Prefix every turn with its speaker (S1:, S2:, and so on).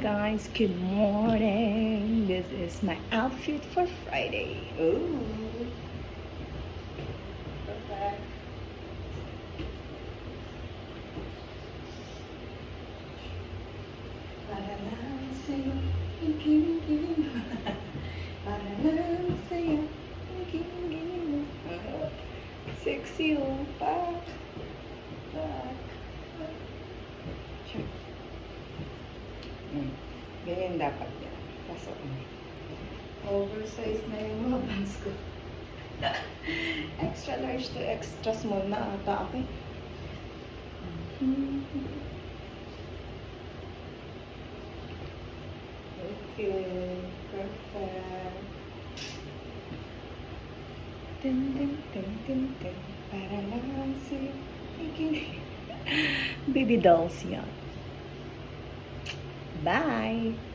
S1: guys, good morning. This is my outfit for Friday. Ooh. Perfect. Para lang sa'yo, hingin-hingin mo. Para lang sa'yo, hingin-hingin mo. Sexy oh, pak. Check. Ganyan dapat yan. Pasok na. Oversize na yung mga pants ko. Extra large to extra small na ata ako. Okay. Perfect. Tin, tin, tin, tin, tin. Para lang sa'yo. Baby dolls yan. Bye!